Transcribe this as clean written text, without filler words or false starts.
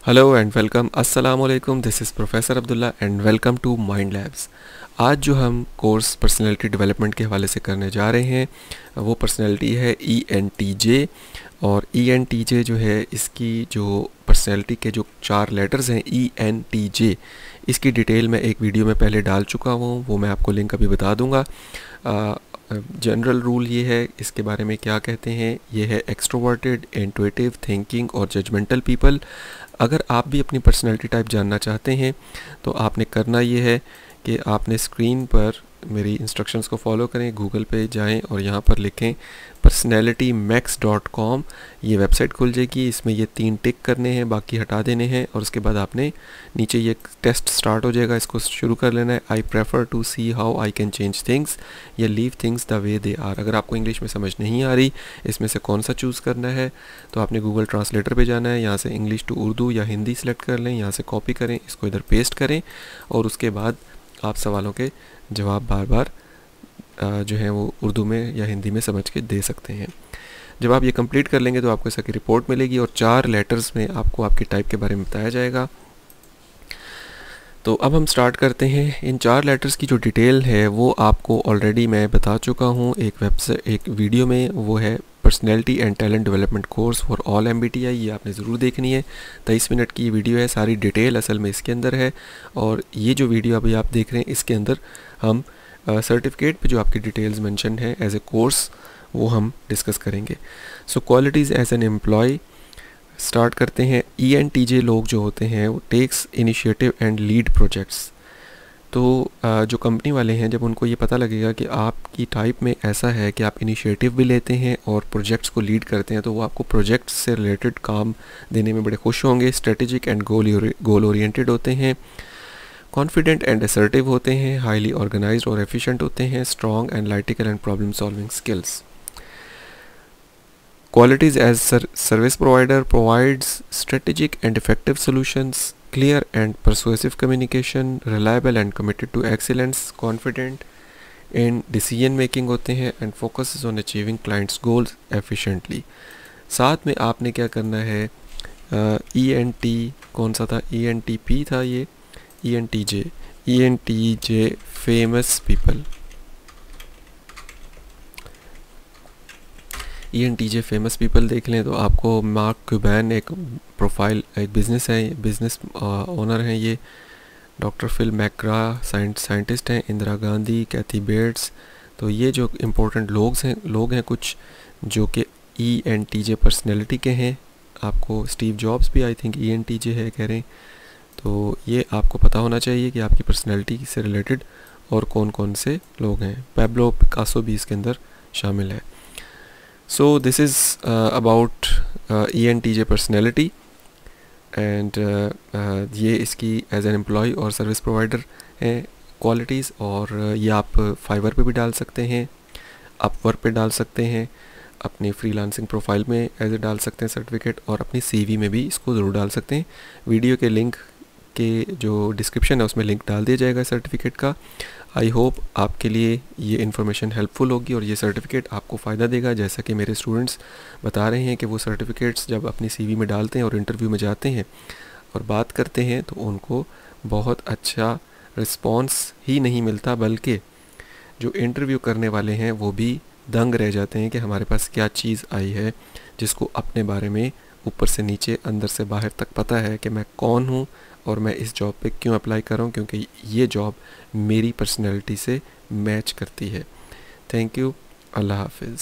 Hello and welcome, अस्सलाम वालेकुम। This is professor Abdullah and welcome to mind labs. आज जो हम कोर्स पर्सनालिटी डेवलपमेंट के हवाले से करने जा रहे हैं वो पर्सनालिटी है ENTJ। और ENTJ जो है, इसकी जो पर्सनालिटी के जो 4 लेटर्स हैं ENTJ, इसकी डिटेल मैं एक वीडियो में पहले डाल चुका हूँ, वो मैं आपको लिंक अभी बता दूँगा। जनरल रूल ये है, इसके बारे में क्या कहते हैं, ये है एक्सट्रोवर्टेड, इंट्यूटिव, थिंकिंग और जजमेंटल पीपल। अगर आप भी अपनी पर्सनैलिटी टाइप जानना चाहते हैं तो आपने करना ये है कि आपने स्क्रीन पर मेरी इंस्ट्रक्शंस को फॉलो करें, गूगल पे जाएं और यहाँ पर लिखें personalitymax.com। ये वेबसाइट खुल जाएगी, इसमें ये 3 टिक करने हैं, बाकी हटा देने हैं और उसके बाद आपने नीचे ये टेस्ट स्टार्ट हो जाएगा, इसको शुरू कर लेना है। I prefer to see how I can change things या leave things the way they are. अगर आपको इंग्लिश में समझ नहीं आ रही इसमें से कौन सा चूज़ करना है तो आपने गूगल ट्रांसलेटर पे जाना है, यहाँ से इंग्लिश टू उर्दू या हिंदी सेलेक्ट कर लें, यहाँ से कॉपी करें, इसको इधर पेस्ट करें और उसके बाद आप सवालों के जवाब बार बार जो है वो उर्दू में या हिंदी में समझ के दे सकते हैं। जब आप ये कंप्लीट कर लेंगे तो आपको इसकी रिपोर्ट मिलेगी और 4 लेटर्स में आपको आपकी टाइप के बारे में बताया जाएगा। तो अब हम स्टार्ट करते हैं। इन 4 लेटर्स की जो डिटेल है वो आपको ऑलरेडी मैं बता चुका हूँ एक वीडियो में, वो है personality and talent development course for all MBTI। ये आपने ज़रूर देखनी है। 23 मिनट की ये वीडियो है, सारी डिटेल असल में इसके अंदर है। और ये जो वीडियो अभी आप देख रहे हैं इसके अंदर हम सर्टिफिकेट पे जो आपकी डिटेल्स मेंशन है एज ए कोर्स वो हम डिस्कस करेंगे। So qualities as an employee start करते हैं। ENTJ लोग जो होते हैं वो takes initiative and lead projects. तो जो कंपनी वाले हैं, जब उनको ये पता लगेगा कि आपकी टाइप में ऐसा है कि आप इनिशिएटिव भी लेते हैं और प्रोजेक्ट्स को लीड करते हैं, तो वो आपको प्रोजेक्ट्स से रिलेटेड काम देने में बड़े खुश होंगे। स्ट्रेटेजिक एंड गोल ओरिएंटेड होते हैं, कॉन्फिडेंट एंड असर्टिव होते हैं, हाईली ऑर्गेनाइज्ड और एफिशिएंट होते हैं, strong analytical and problem solving skills. Qualities as service provider provides strategic and effective solutions, clear and persuasive communication, reliable and committed to excellence, confident in decision making होते हैं and focuses on achieving clients goals efficiently। साथ में आपने क्या करना है, ENT कौन सा था, ENTP था ये, ENTJ famous people. ENTJ famous people देख लें तो आपको मार्क क्यूबैन एक प्रोफाइल, एक बिज़नेस है, बिज़नेस ओनर हैं ये। डॉक्टर फिल मैकग्रा साइंटिस्ट हैं, इंदिरा गांधी, कैथी बेट्स। तो ये जो इम्पोर्टेंट लोग हैं कुछ जो कि ENTJ पर्सनैलिटी के हैं। आपको स्टीव जॉब्स भी आई थिंक ENTJ है कह रहे हैं। तो ये आपको पता होना चाहिए कि आपकी पर्सनैलिटी से रिलेटेड और कौन कौन से लोग हैं। पैब्लो पिकासो भी इसके अंदर शामिल है। So this is about ENTJ personality and ये इसकी एज एन एम्प्लॉय और सर्विस प्रोवाइडर हैं क्वालिटीज़। और ये आप फाइवर पे भी डाल सकते हैं, अपवर्क पे डाल सकते हैं, अपनी फ्रीलांसिंग प्रोफाइल में एज ए डाल सकते हैं सर्टिफिकेट, और अपनी CV में भी इसको ज़रूर डाल सकते हैं। वीडियो के लिंक के जो डिस्क्रिप्शन है उसमें लिंक डाल दिया जाएगा सर्टिफिकेट का। आई होप आपके लिए ये इन्फॉर्मेशन हेल्पफुल होगी और ये सर्टिफिकेट आपको फ़ायदा देगा। जैसा कि मेरे स्टूडेंट्स बता रहे हैं कि वो सर्टिफिकेट्स जब अपनी CV में डालते हैं और इंटरव्यू में जाते हैं और बात करते हैं तो उनको बहुत अच्छा रिस्पॉन्स ही नहीं मिलता, बल्कि जो इंटरव्यू करने वाले हैं वो भी दंग रह जाते हैं कि हमारे पास क्या चीज़ आई है जिसको अपने बारे में ऊपर से नीचे, अंदर से बाहर तक पता है कि मैं कौन हूँ और मैं इस जॉब पे क्यों अप्लाई कर रहा हूँ, क्योंकि ये जॉब मेरी पर्सनैलिटी से मैच करती है। थैंक यू, अल्लाह हाफिज़।